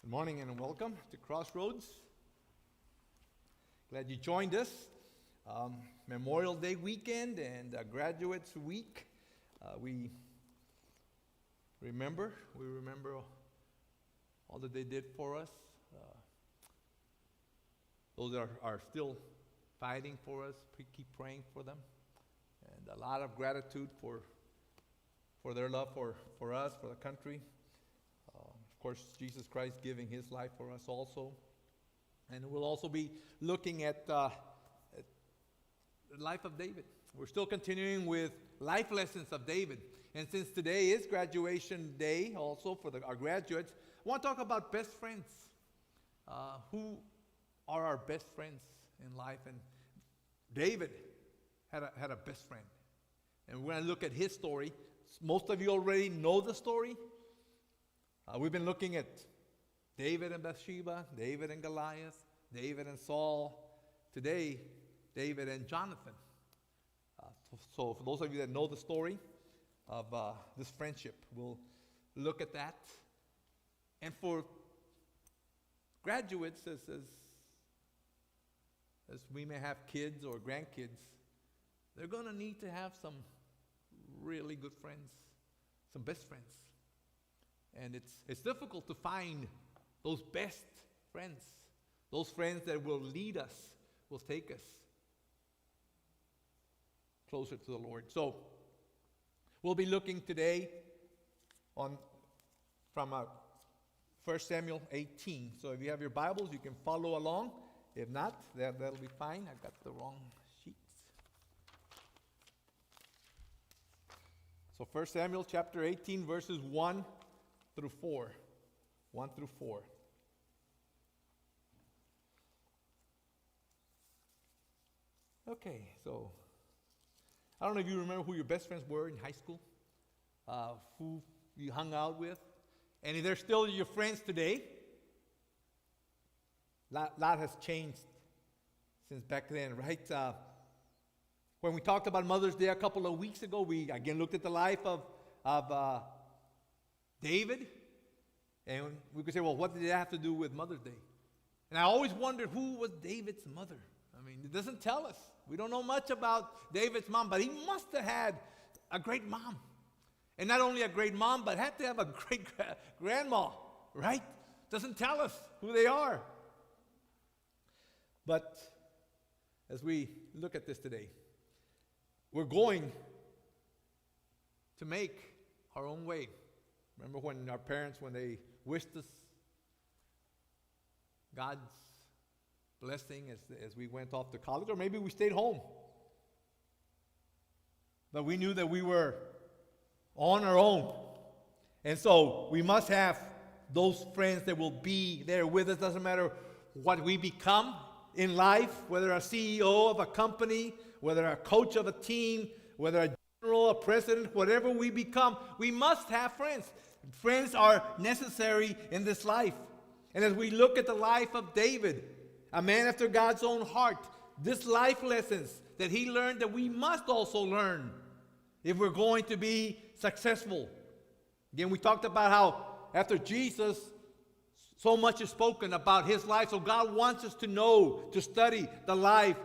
Good morning and welcome to Crossroads. Glad you joined us. Memorial Day weekend and Graduates Week. We remember all that they did for us. Those that are still fighting for us, keep praying for them. And a lot of gratitude for their love for us, for the country. Of course, Jesus Christ giving his life for us also. And we'll also be looking at the life of David. We're still continuing with life lessons of David. And since today is graduation day also for our graduates, I want to talk about best friends. Who are our best friends in life? And David had a best friend. And we're going to look at his story. Most of you already know the story. We've been looking at David and Bathsheba, David and Goliath, David and Saul. Today, David and Jonathan. So for those of you that know the story of this friendship, we'll look at that. And for graduates, as we may have kids or grandkids, they're going to need to have some really good friends, some best friends. And it's difficult to find those best friends, those friends that will lead us, will take us closer to the Lord. So we'll be looking today from 1 Samuel 18. So if you have your Bibles, you can follow along. If not, that'll be fine. I got the wrong sheets. So 1 Samuel chapter 18, verses 1 through 4. 1 through 4. Okay, so I don't know if you remember who your best friends were in high school, who you hung out with, and if they're still your friends today. Lot has changed since back then, right? When we talked about Mother's Day a couple of weeks ago, we again looked at the life of David, and we could say, well, what did it have to do with Mother's Day? And I always wondered, who was David's mother? I mean, it doesn't tell us. We don't know much about David's mom, but he must have had a great mom. And not only a great mom, but had to have a great grandma, right? Doesn't tell us who they are. But as we look at this today, we're going to make our own way. Remember when our parents, when they wished us God's blessing as we went off to college, or maybe we stayed home. But we knew that we were on our own. And so we must have those friends that will be there with us. Doesn't matter what we become in life, whether a CEO of a company, whether a coach of a team, whether a general, a president, whatever we become, we must have friends. Friends are necessary in this life. And as we look at the life of David, a man after God's own heart, this life lessons that he learned that we must also learn if we're going to be successful. Again, we talked about how after Jesus, so much is spoken about his life. So God wants us to know, to study the life,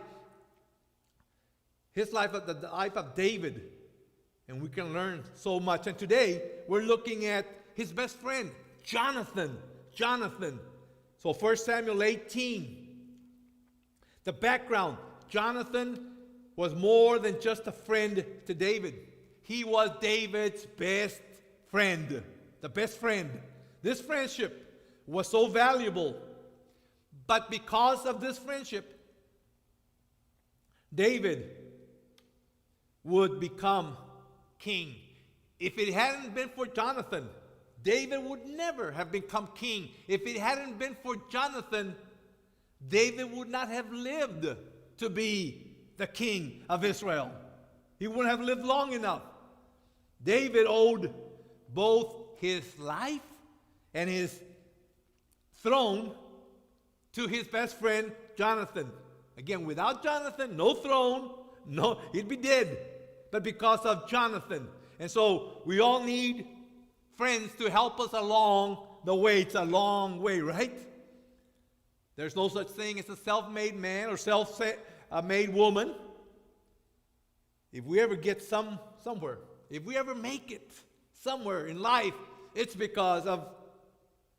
his life, the life of David. And we can learn so much. And today, we're looking at his best friend, Jonathan. So 1 Samuel 18. The background, Jonathan was more than just a friend to David. He was David's best friend. The best friend. This friendship was so valuable. But because of this friendship, David would become king. If it hadn't been for Jonathan, David would never have become king. If it hadn't been for Jonathan, David would not have lived to be the king of Israel. He wouldn't have lived long enough. David owed both his life and his throne to his best friend, Jonathan. Again, without Jonathan, no throne, he'd be dead. But because of Jonathan. And so we all need friends to help us along the way. It's a long way, right? There's no such thing as a self-made man or self-made woman. If we ever get somewhere, if we ever make it somewhere in life, it's because of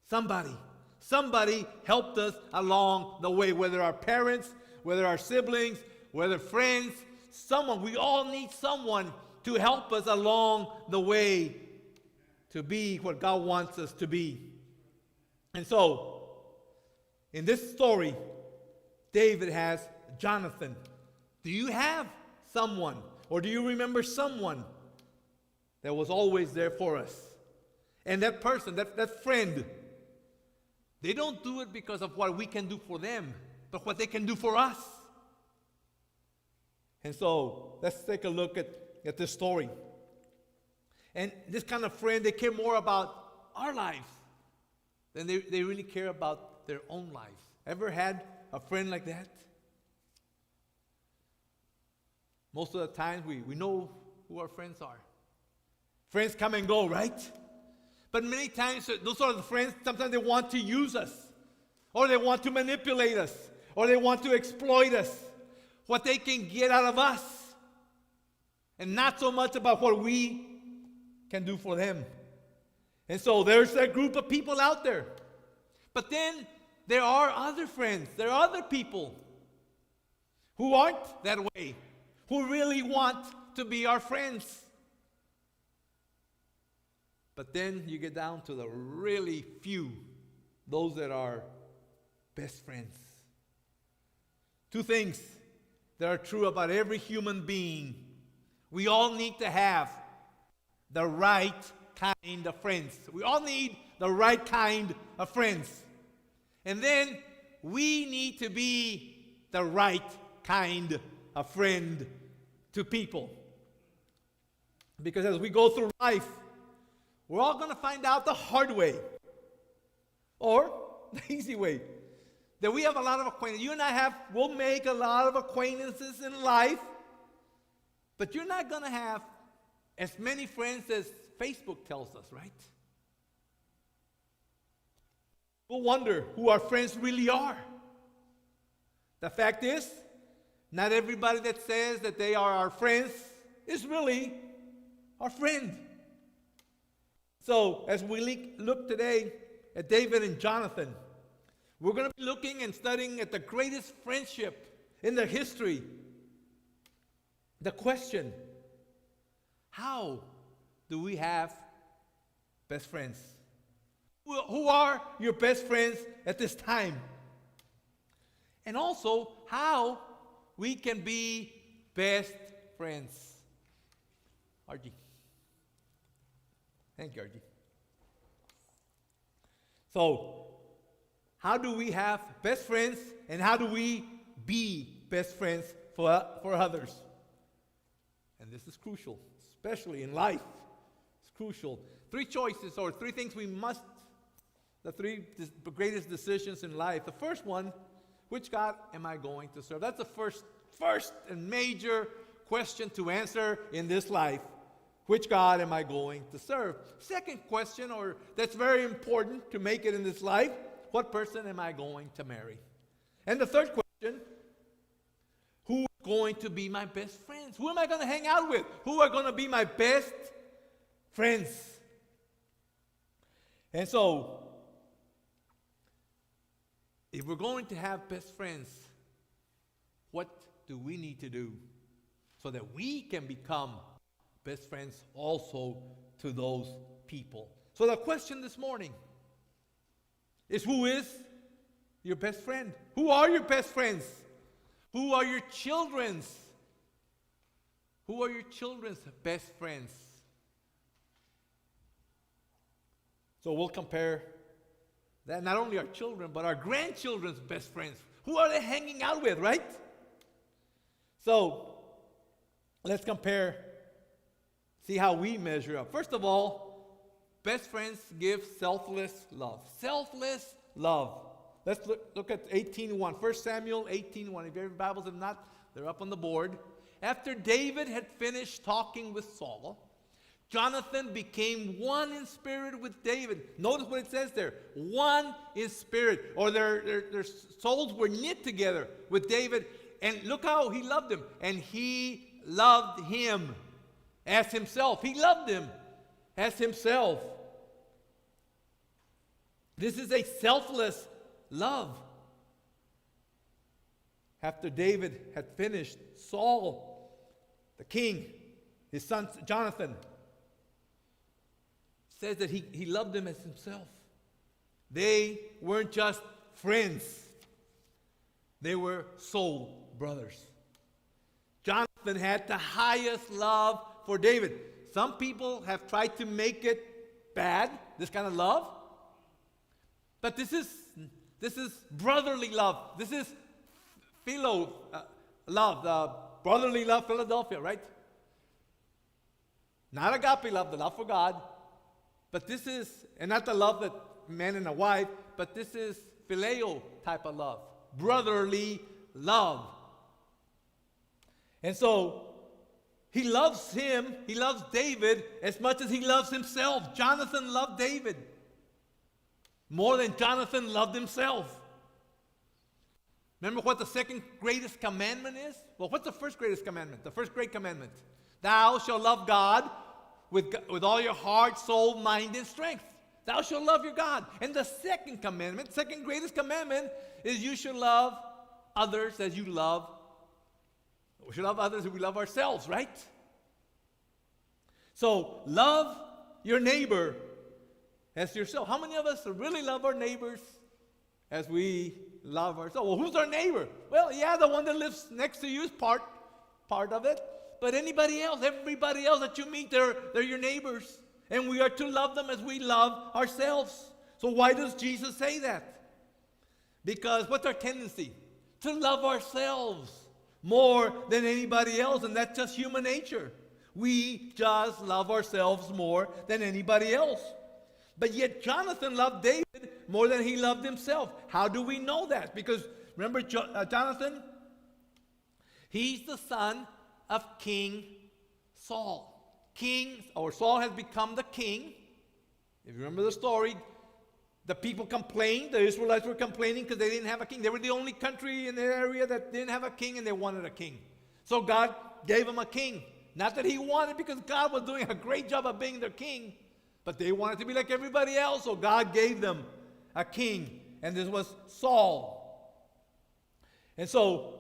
somebody. Somebody helped us along the way, whether our parents, whether our siblings, whether friends, someone. We all need someone to help us along the way to be what God wants us to be. And so, in this story, David has Jonathan. Do you have someone, or do you remember someone that was always there for us? And that person, that friend, they don't do it because of what we can do for them, but what they can do for us. And so, let's take a look at this story. And this kind of friend, they care more about our lives than they really care about their own lives. Ever had a friend like that? Most of the time, we know who our friends are. Friends come and go, right? But many times, those are the friends, sometimes they want to use us, or they want to manipulate us, or they want to exploit us, what they can get out of us, and not so much about what we can do for them. And so there's that group of people out there. But then there are other friends, there are other people who aren't that way, who really want to be our friends. But then you get down to the really few, those that are best friends. Two things that are true about every human being. We all need to have the right kind of friends. We all need the right kind of friends. And then we need to be the right kind of friend to people. Because as we go through life, we're all going to find out the hard way, or the easy way, that we have a lot of acquaintances. You and I we'll make a lot of acquaintances in life, but you're not going to have as many friends as Facebook tells us, right? We'll wonder who our friends really are. The fact is, not everybody that says that they are our friends is really our friend. So, as we look today at David and Jonathan, we're going to be looking and studying at the greatest friendship in their history. The question, how do we have best friends? Who are your best friends at this time? And also, how we can be best friends. Archie. Thank you, Archie. So, how do we have best friends, and how do we be best friends for others? And this is crucial, especially in life. It's crucial. Three choices, or three things the three greatest decisions in life. The first one, which God am I going to serve? That's the first and major question to answer in this life. Which God am I going to serve? Second question, or that's very important to make it in this life, what person am I going to marry? And the third question, who is going to be my best friends? Who am I going to hang out with? Who are going to be my best friends? And so, if we're going to have best friends, what do we need to do so that we can become best friends also to those people? So the question this morning is, who is your best friend? Who are your best friends? Who are your children's? Who are your children's best friends? So we'll compare that, not only our children, but our grandchildren's best friends. Who are they hanging out with, right? So let's compare, see how we measure up. First of all, best friends give selfless love. Selfless love. Let's look at 18:1. 1 Samuel 18:1. If you have your Bibles, if not, they're up on the board. After David had finished talking with Saul, Jonathan became one in spirit with David. Notice what it says there. One in spirit. Or their souls were knit together with David. And look how he loved him. And he loved him as himself. He loved him as himself. This is a selfless love. After David had finished, Saul, the king, his son Jonathan, says that he loved him as himself. They weren't just friends. They were soul brothers. Jonathan had the highest love for David. Some people have tried to make it bad, this kind of love. But this is brotherly love. This is philo love, the brotherly love, Philadelphia, right? Not agape love, the love for God. But this is, and not the love that man and a wife, but this is phileo type of love. Brotherly love. And so, he loves him, he loves David as much as he loves himself. Jonathan loved David more than Jonathan loved himself. Remember what the second greatest commandment is? Well, what's the first greatest commandment? The first great commandment. Thou shalt love God with all your heart, soul, mind, and strength. Thou shalt love your God. And the second commandment, second greatest commandment, is you should love others as you love. We should love others as we love ourselves, right? So, love your neighbor as yourself. How many of us really love our neighbors as we love ourselves? Well, who's our neighbor? Well, yeah, the one that lives next to you is part of it. But anybody else, everybody else that you meet, they're your neighbors. And we are to love them as we love ourselves. So why does Jesus say that? Because what's our tendency? To love ourselves more than anybody else. And that's just human nature. We just love ourselves more than anybody else. But yet Jonathan loved David more than he loved himself. How do we know that? Because remember Jonathan? He's the son of King Saul. Saul has become the king. If you remember the story, the people complained. The Israelites were complaining because they didn't have a king. They were the only country in their area that didn't have a king, and they wanted a king. So God gave them a king. Not that he wanted, because God was doing a great job of being their king, but they wanted to be like everybody else, so God gave them a king, and this was Saul. And so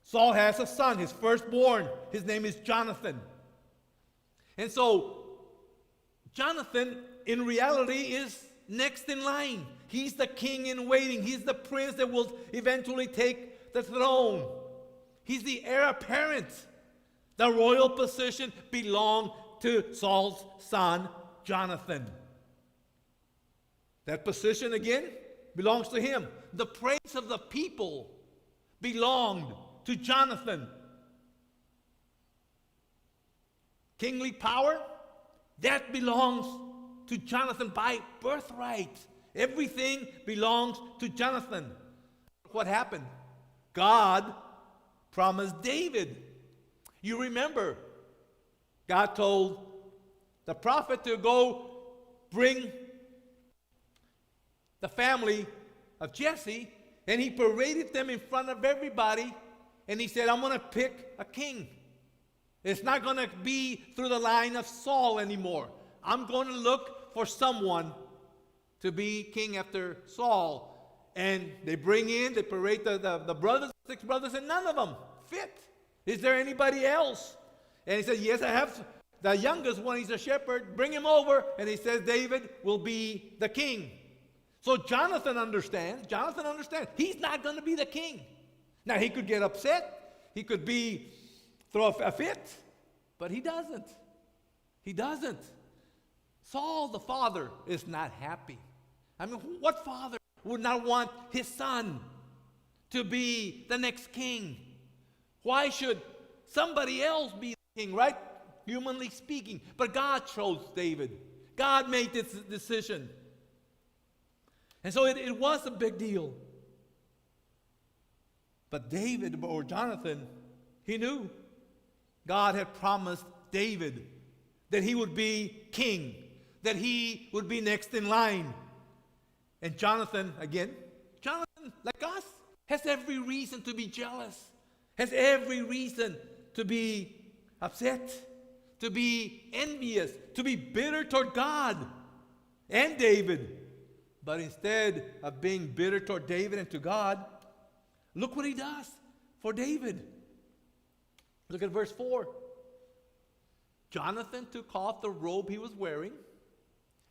Saul has a son, his firstborn. His name is Jonathan. And so Jonathan, in reality, is next in line. He's the king in waiting. He's the prince that will eventually take the throne. He's the heir apparent. The royal position belonged to Saul's son, Jonathan. That position, again, belongs to him. The praise of the people belonged to Jonathan. Kingly power, that belongs to Jonathan by birthright. Everything belongs to Jonathan. What happened? God promised David. You remember, God told the prophet to go bring the family of Jesse, and he paraded them in front of everybody, and he said, I'm going to pick a king. It's not going to be through the line of Saul anymore. I'm going to look for someone to be king after Saul. And they parade the brothers, 6 brothers, and none of them fit. Is there anybody else? And he said, yes, I have the youngest one. He's a shepherd. Bring him over. And he says, David will be the king. So Jonathan understands. He's not going to be the king. Now, he could get upset. He could throw a fit. But he doesn't. He doesn't. Saul, the father, is not happy. I mean, what father would not want his son to be the next king? Why should somebody else be the king, right? Humanly speaking. But God chose David. God made this decision. And so it was a big deal. But David, or Jonathan, he knew God had promised David that he would be king, that he would be next in line. And Jonathan, like us, has every reason to be jealous, has every reason to be upset, to be envious, to be bitter toward God and David. But instead of being bitter toward David and to God, look what he does for David. Look at verse 4. Jonathan took off the robe he was wearing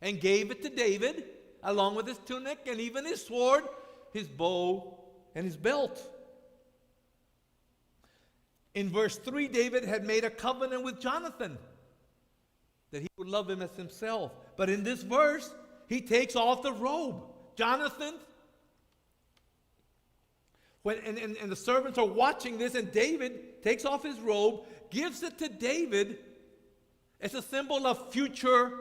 and gave it to David, along with his tunic and even his sword, his bow, and his belt. In verse 3, David had made a covenant with Jonathan that he would love him as himself. But in this verse, he takes off the robe. Jonathan, and the servants are watching this, and David takes off his robe, gives it to David as a symbol of future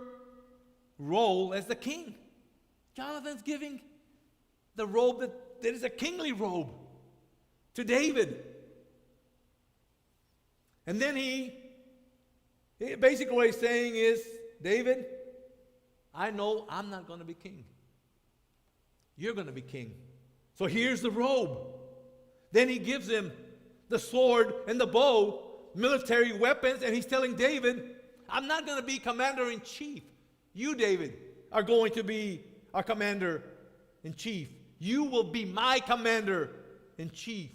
role as the king. Jonathan's giving the robe that is a kingly robe to David. And then basically what he's saying is, David, I know I'm not going to be king. You're going to be king. So here's the robe. Then he gives him the sword and the bow, military weapons, and he's telling David, I'm not going to be commander-in-chief. You, David, are going to be our commander-in-chief. You will be my commander-in-chief.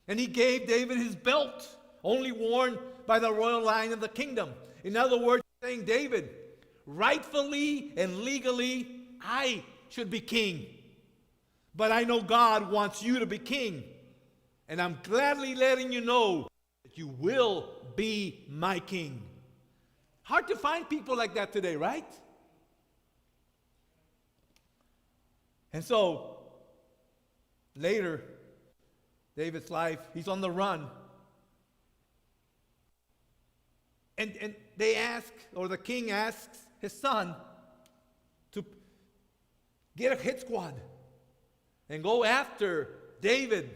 And he gave David his belt, only worn by the royal line of the kingdom. In other words, saying, David, rightfully and legally, I should be king. But I know God wants you to be king. And I'm gladly letting you know that you will be my king. Hard to find people like that today, right? And so, later, David's life, he's on the run. And they ask, or the king asks his son to get a hit squad and go after David.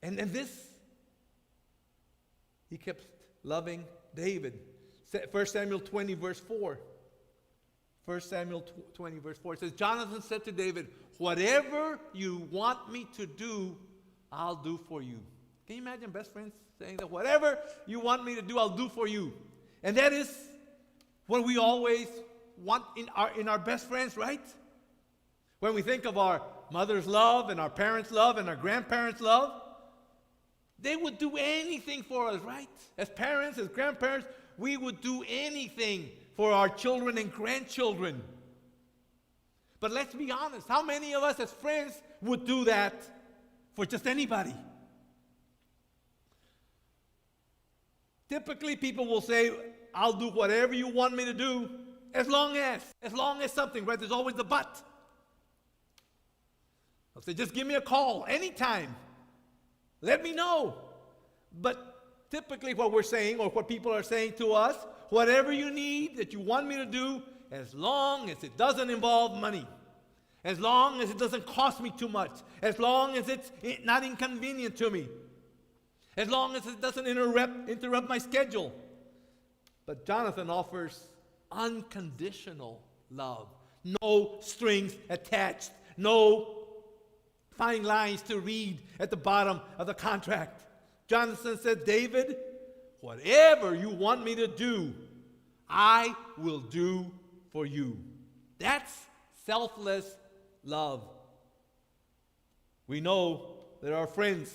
And this, he kept loving David. 1 Samuel 20, verse 4. 1 Samuel 20, verse 4. It says, Jonathan said to David, whatever you want me to do, I'll do for you. Can you imagine best friends saying that? Whatever you want me to do, I'll do for you. And that is what we always want in our best friends, right? When we think of our mother's love and our parents' love and our grandparents' love, they would do anything for us, right? As parents, as grandparents, we would do anything for our children and grandchildren. But let's be honest, how many of us as friends would do that for just anybody? Typically, people will say, I'll do whatever you want me to do, as long as something, right? There's always the but. I'll say, just give me a call anytime. Let me know. But typically what we're saying, or what people are saying to us, whatever you need that you want me to do, as long as it doesn't involve money, as long as it doesn't cost me too much, as long as it's not inconvenient to me, as long as it doesn't interrupt my schedule. But Jonathan offers unconditional love. No strings attached. No fine lines to read at the bottom of the contract. Jonathan said, David, whatever you want me to do, I will do for you. That's selfless love. We know there are friends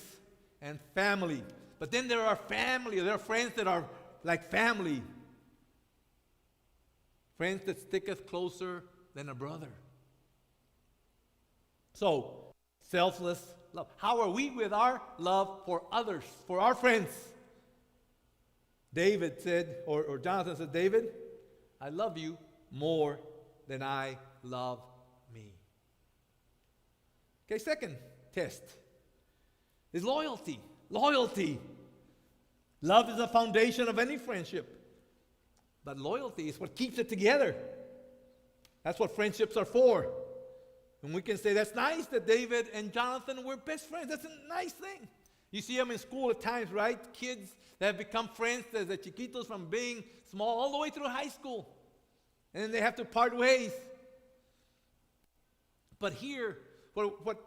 and family, but then there are friends that are like family. Friends that sticketh closer than a brother. So, selfless love. How are we with our love for others, for our friends? David said, or Jonathan said, David, I love you more than I love me. Okay, second test is loyalty. Loyalty. Love is the foundation of any friendship. But loyalty is what keeps it together. That's what friendships are for. And we can say, that's nice that David and Jonathan were best friends. That's a nice thing. You see them in school at times, right? Kids that have become friends desde chiquitos from being small all the way through high school. And then they have to part ways. But here, what a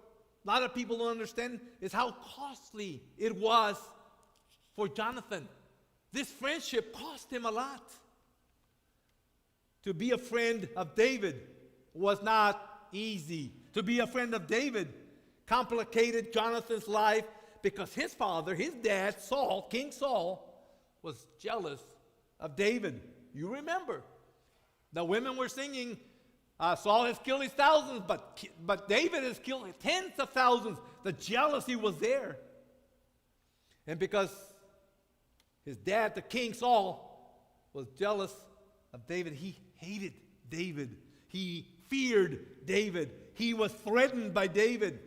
lot of people don't understand is how costly it was for Jonathan. This friendship cost him a lot. To be a friend of David was not easy. To be a friend of David complicated Jonathan's life because his father, his dad, Saul, King Saul, was jealous of David. You remember. The women were singing, Saul has killed his thousands, but David has killed tens of thousands. The jealousy was there. And because his dad, the King Saul, was jealous of David, he hated David. He feared David. He was threatened by David.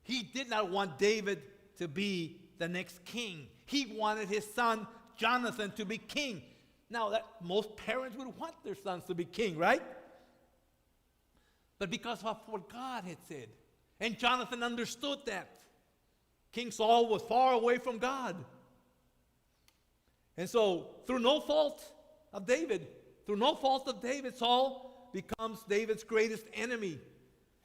He did not want David to be the next king. He wanted his son Jonathan to be king. Now, that most parents would want their sons to be king, right? But because of what God had said, and Jonathan understood that, King Saul was far away from God. And so, through no fault of David, Saul becomes David's greatest enemy.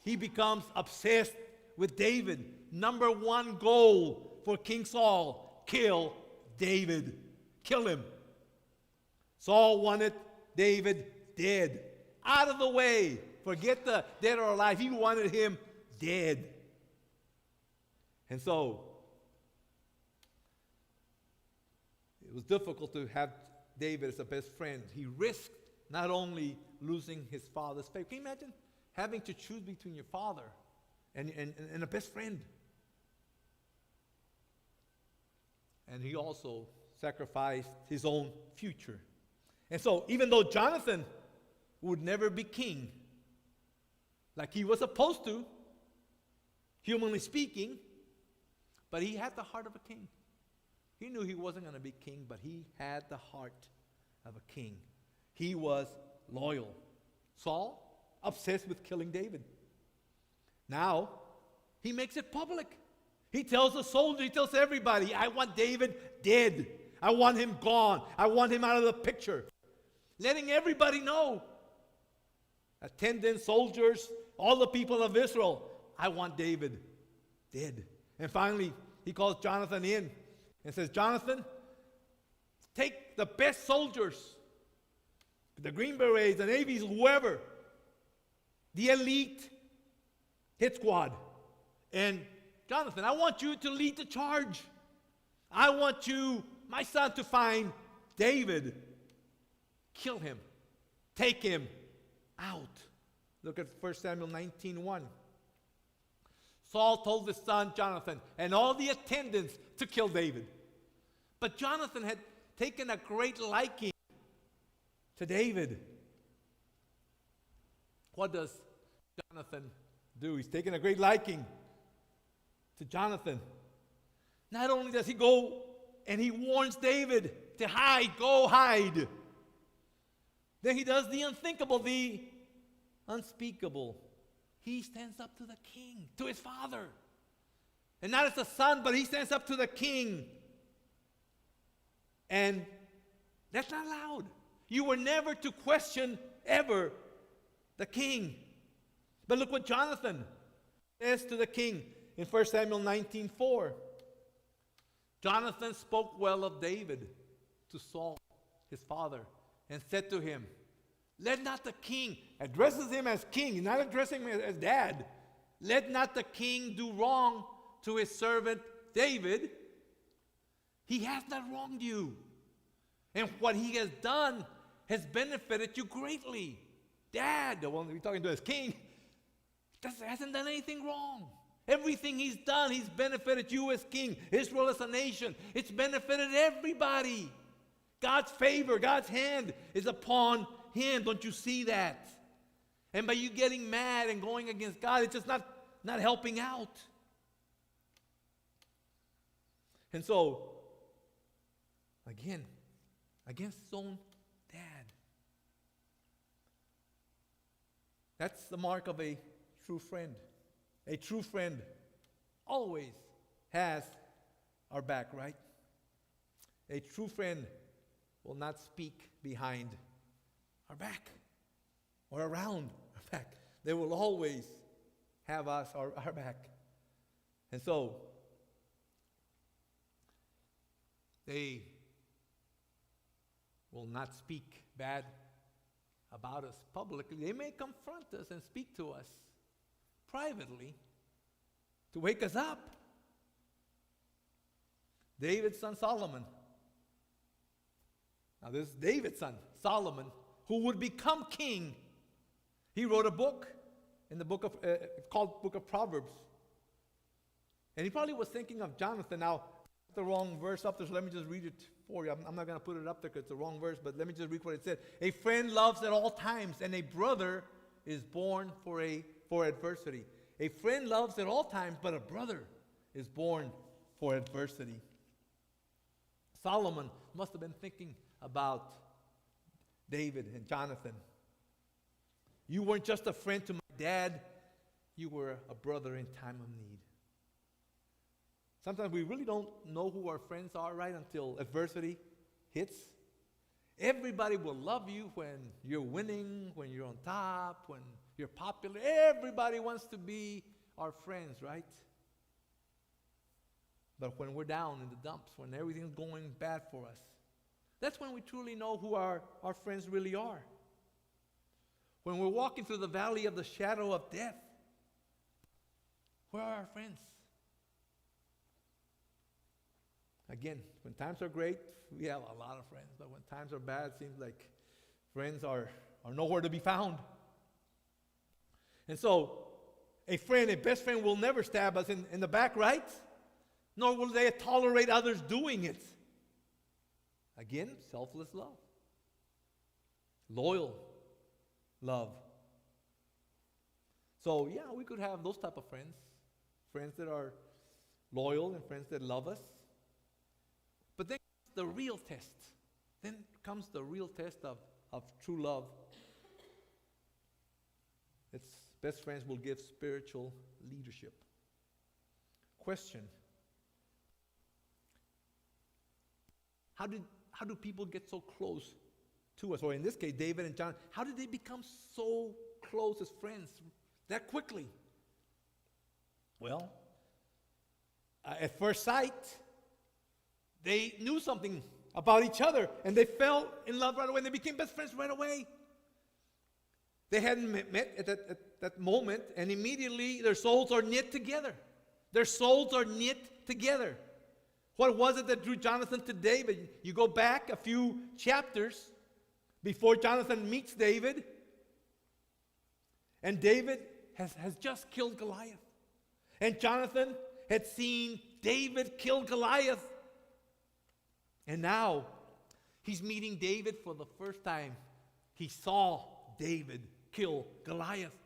He becomes obsessed with David. Number one goal for King Saul, kill David. Kill him. Saul wanted David dead. Out of the way. Forget the dead or alive. He wanted him dead. And so, it was difficult to have David as a best friend. He risked not only losing his father's faith. Can you imagine having to choose between your father and a best friend? And he also sacrificed his own future. And so, even though Jonathan would never be king, like he was supposed to, humanly speaking, but he had the heart of a king. He knew he wasn't going to be king, but he had the heart of a king. He was loyal. Saul, obsessed with killing David. Now, he makes it public. He tells the soldiers, he tells everybody, I want David dead. I want him gone. I want him out of the picture. Letting everybody know. Attendants, soldiers, all the people of Israel, I want David dead. And finally, he calls Jonathan in and says, Jonathan, take the best soldiers, the Green Berets, the Navies, whoever, the elite hit squad. And Jonathan, I want you to lead the charge. I want you, my son, to find David. Kill him. Take him out. Look at 1 Samuel 19:1. Saul told his son Jonathan and all the attendants to kill David. But Jonathan had taken a great liking to David. What does Jonathan do? He's taken a great liking to Jonathan. Not only does he go and he warns David to hide, go hide. Then he does the unthinkable, the unspeakable. He stands up to the king, to his father. And not as a son, but he stands up to the king. And that's not allowed. You were never to question, ever, the king. But look what Jonathan says to the king in 1 Samuel 19:4. Jonathan spoke well of David to Saul, his father, and said to him, let not the king, addresses him as king, not addressing him as dad. Let not the king do wrong to his servant David. He has not wronged you. And what he has done has benefited you greatly. Dad, the one we're talking to as king, hasn't done anything wrong. Everything he's done, he's benefited you as king. Israel as a nation, it's benefited everybody. God's favor, God's hand is upon him. Don't you see that? And by you getting mad and going against God, it's just not helping out. And so, again, against his own dad. That's the mark of a true friend. A true friend always has our back, right? A true friend will not speak behind our back or around our back. They will always have us, our back. And so, they will not speak bad about us publicly. They may confront us and speak to us privately to wake us up. David's son Solomon. Now this is David's son, Solomon, who would become king. He wrote a book in the book of called Book of Proverbs. And he probably was thinking of Jonathan. Now, the wrong verse up there, so let me just read it for you. I'm not going to put it up there because it's the wrong verse, but let me just read what it said. A friend loves at all times, and a brother is born for adversity. A friend loves at all times, but a brother is born for adversity. Solomon must have been thinking about David and Jonathan. You weren't just a friend to my dad, you were a brother in time of need. Sometimes we really don't know who our friends are, right, until adversity hits. Everybody will love you when you're winning, when you're on top, when you're popular. Everybody wants to be our friends, right? But when we're down in the dumps, when everything's going bad for us, that's when we truly know who our friends really are. When we're walking through the valley of the shadow of death, where are our friends? Again, when times are great, we have a lot of friends. But when times are bad, it seems like friends are nowhere to be found. And so, a best friend will never stab us in the back, right? Nor will they tolerate others doing it. Again, selfless love. Loyal love. So, yeah, we could have those type of friends. Friends that are loyal and friends that love us. But then the real test. Then comes the real test of true love. Its best friends will give spiritual leadership. Question. How do people get so close to us? Or in this case, David and John, how did they become so close as friends that quickly? Well, at first sight, they knew something about each other, and they fell in love right away, and they became best friends right away. They hadn't met at that moment, and immediately their souls are knit together. Their souls are knit together. What was it that drew Jonathan to David? You go back a few chapters before Jonathan meets David, and David has just killed Goliath. And Jonathan had seen David kill Goliath. And now, he's meeting David for the first time. He saw David kill Goliath.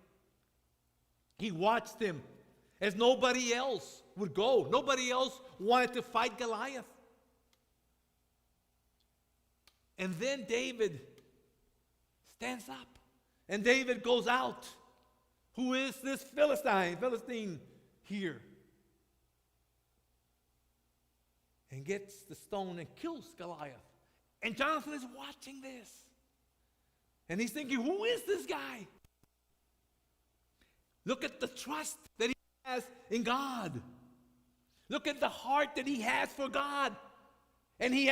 He watched him as nobody else would go. Nobody else wanted to fight Goliath. And then David stands up. And David goes out. Who is this Philistine here? And gets the stone and kills Goliath. And Jonathan is watching this. And he's thinking, who is this guy? Look at the trust that he has in God. Look at the heart that he has for God. And he's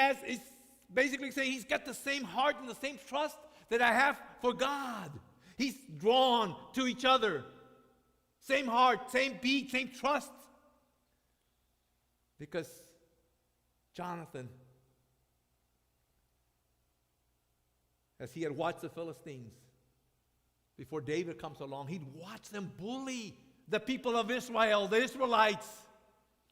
basically saying he's got the same heart and the same trust that I have for God. He's drawn to each other. Same heart, same beat, same trust. Because Jonathan, as he had watched the Philistines, before David comes along, he'd watch them bully the people of Israel, the Israelites.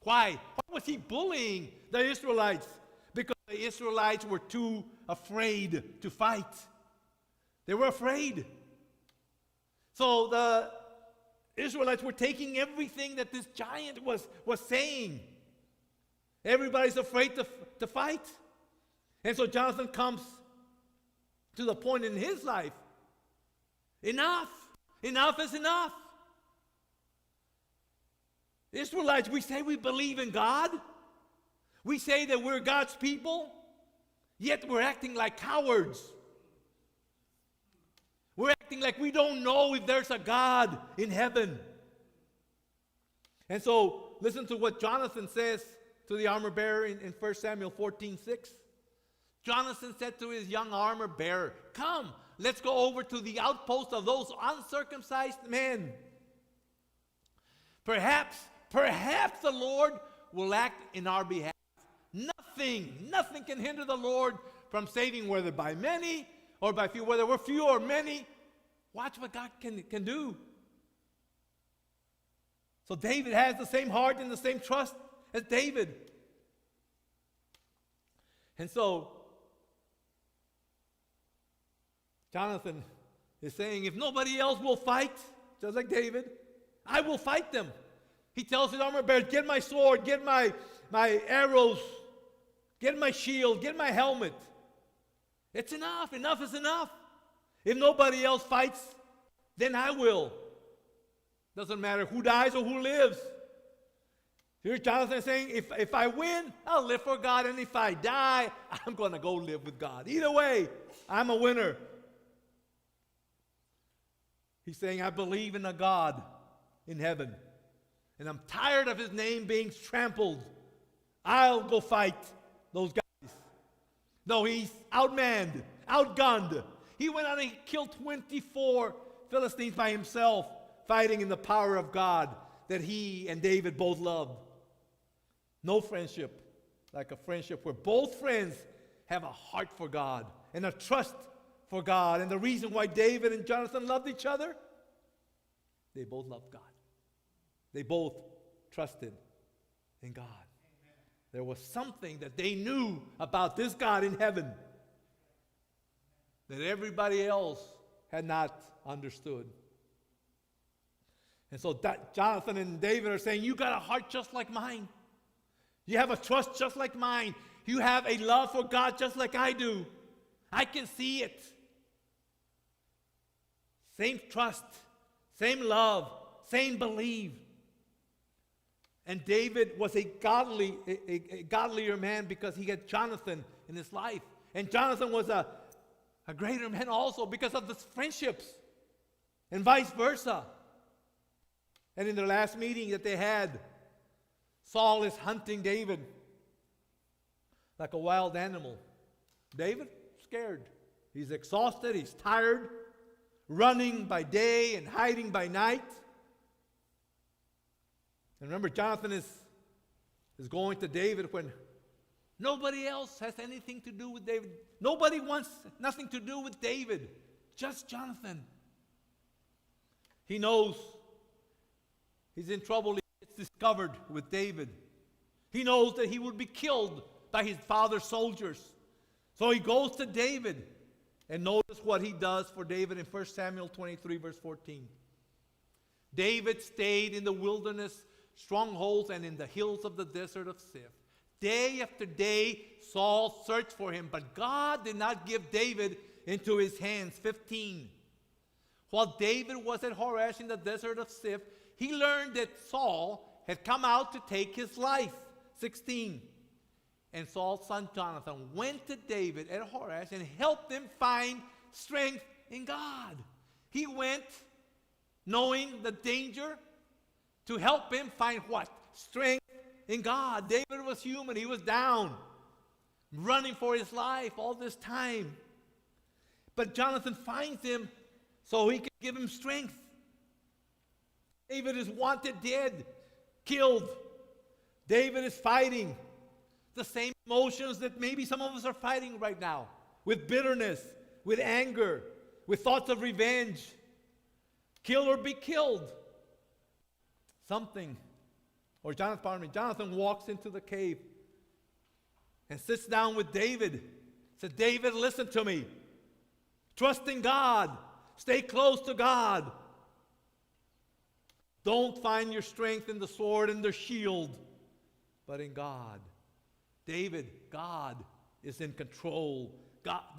Why? Why was he bullying the Israelites? Because the Israelites were too afraid to fight. They were afraid. So the Israelites were taking everything that this giant was saying. Everybody's afraid to fight. And so Jonathan comes to the point in his life. Enough. Enough is enough. Israelites, we say we believe in God. We say that we're God's people, yet we're acting like cowards. We're acting like we don't know if there's a God in heaven. And so, listen to what Jonathan says to the armor bearer in 1 Samuel 14:6. Jonathan said to his young armor bearer, "Come, let's go over to the outpost of those uncircumcised men. Perhaps the Lord will act in our behalf." Nothing can hinder the Lord from saving, whether by many or by few, whether we're few or many. Watch what God can do. So David has the same heart and the same trust as David. And so Jonathan is saying, if nobody else will fight, just like David, I will fight them. He tells his armor bearer, get my sword, get my arrows, get my shield, get my helmet. It's enough. Enough is enough. If nobody else fights, then I will. Doesn't matter who dies or who lives. Here's Jonathan saying, if I win, I'll live for God. And if I die, I'm going to go live with God. Either way, I'm a winner. He's saying, I believe in a God in heaven. And I'm tired of his name being trampled. I'll go fight those guys. No, he's outmanned, outgunned. He went out and he killed 24 Philistines by himself, fighting in the power of God that he and David both loved. No friendship like a friendship where both friends have a heart for God and a trust for God. And the reason why David and Jonathan loved each other, they both loved God. They both trusted in God. Amen. There was something that they knew about this God in heaven that everybody else had not understood. And so Jonathan and David are saying, you got a heart just like mine. You have a trust just like mine. You have a love for God just like I do. I can see it. Same trust, same love, same belief. And David was a godlier man because he had Jonathan in his life. And Jonathan was a greater man also because of the friendships, and vice versa. And in the last meeting that they had, Saul is hunting David like a wild animal. David, scared. He's exhausted, he's tired, running by day and hiding by night. And remember, Jonathan is going to David when nobody else has anything to do with David. Nobody wants nothing to do with David, just Jonathan. He knows he's in trouble. He gets discovered with David. He knows that he would be killed by his father's soldiers. So he goes to David. And notice what he does for David in 1 Samuel 23, verse 14. David stayed in the wilderness strongholds and in the hills of the desert of Ziph. Day after day, Saul searched for him, but God did not give David into his hands. 15. While David was at Horesh in the desert of Ziph, he learned that Saul had come out to take his life. 16. And Saul's son Jonathan went to David at Horesh and helped him find strength in God. He went knowing the danger to help him find what? Strength in God. David was human. He was down, running for his life all this time. But Jonathan finds him so he can give him strength. David is wanted dead, killed. David is fighting the same emotions that maybe some of us are fighting right now, with bitterness, with anger, with thoughts of revenge. Kill or be killed. Jonathan walks into the cave and sits down with David. Says, David, listen to me. Trust in God. Stay close to God. Don't find your strength in the sword and the shield, but in God. David, God is in control.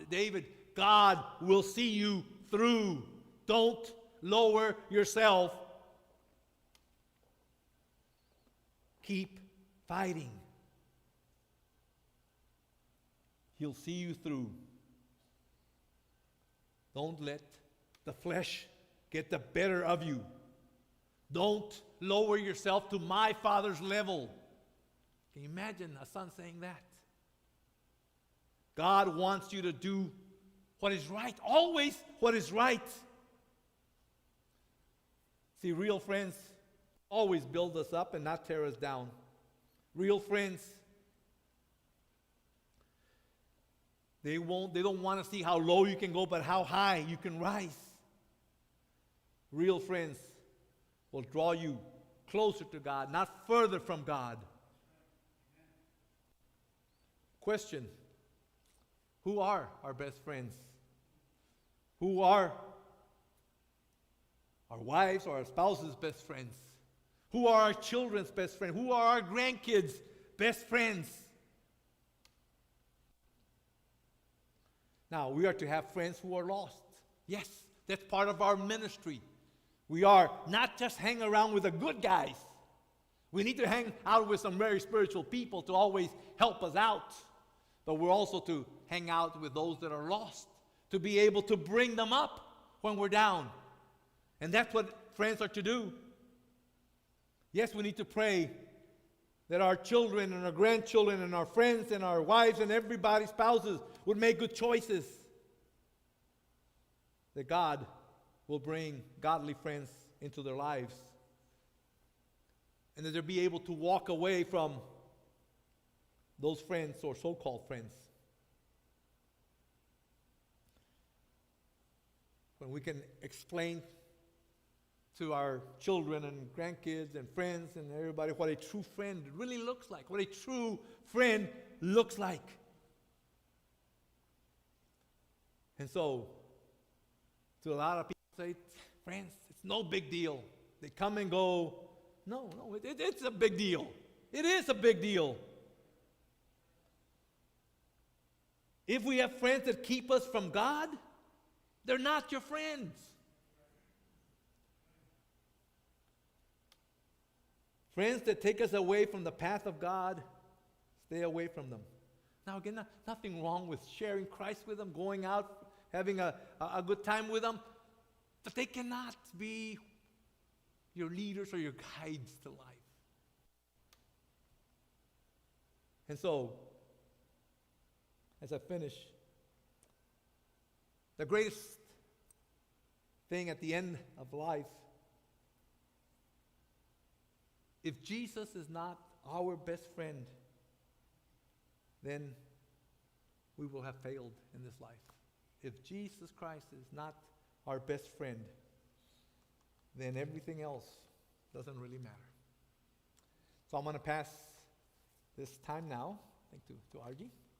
David, God will see you through. Don't lower yourself. Keep fighting. He'll see you through. Don't let the flesh get the better of you. Don't lower yourself to my Father's level. Can you imagine a son saying that? God wants you to do what is right, always what is right. See, real friends always build us up and not tear us down. Real friends, they don't want to see how low you can go, but how high you can rise. Real friends will draw you closer to God, not further from God. Question: who are our best friends? Who are our wives or our spouses' best friends? Who are our children's best friends? Who are our grandkids' best friends? Now, we are to have friends who are lost. Yes, that's part of our ministry. We are not just hang around with the good guys. We need to hang out with some very spiritual people to always help us out. But we're also to hang out with those that are lost, to be able to bring them up when we're down. And that's what friends are to do. Yes, we need to pray that our children and our grandchildren and our friends and our wives and everybody's spouses would make good choices. That God will bring godly friends into their lives. And that they'll be able to walk away from those friends or so-called friends. When we can explain to our children and grandkids and friends and everybody what a true friend really looks like, what a true friend looks like. And so, to a lot of people say, friends, it's no big deal. They come and go. No, it's a big deal. It is a big deal. If we have friends that keep us from God, they're not your friends. Friends that take us away from the path of God, stay away from them. Now again, nothing wrong with sharing Christ with them, going out, having a good time with them, but they cannot be your leaders or your guides to life. And so, as I finish, the greatest thing at the end of life, if Jesus is not our best friend, then we will have failed in this life. If Jesus Christ is not our best friend, then everything else doesn't really matter. So I'm going to pass this time now, I think, to Argie.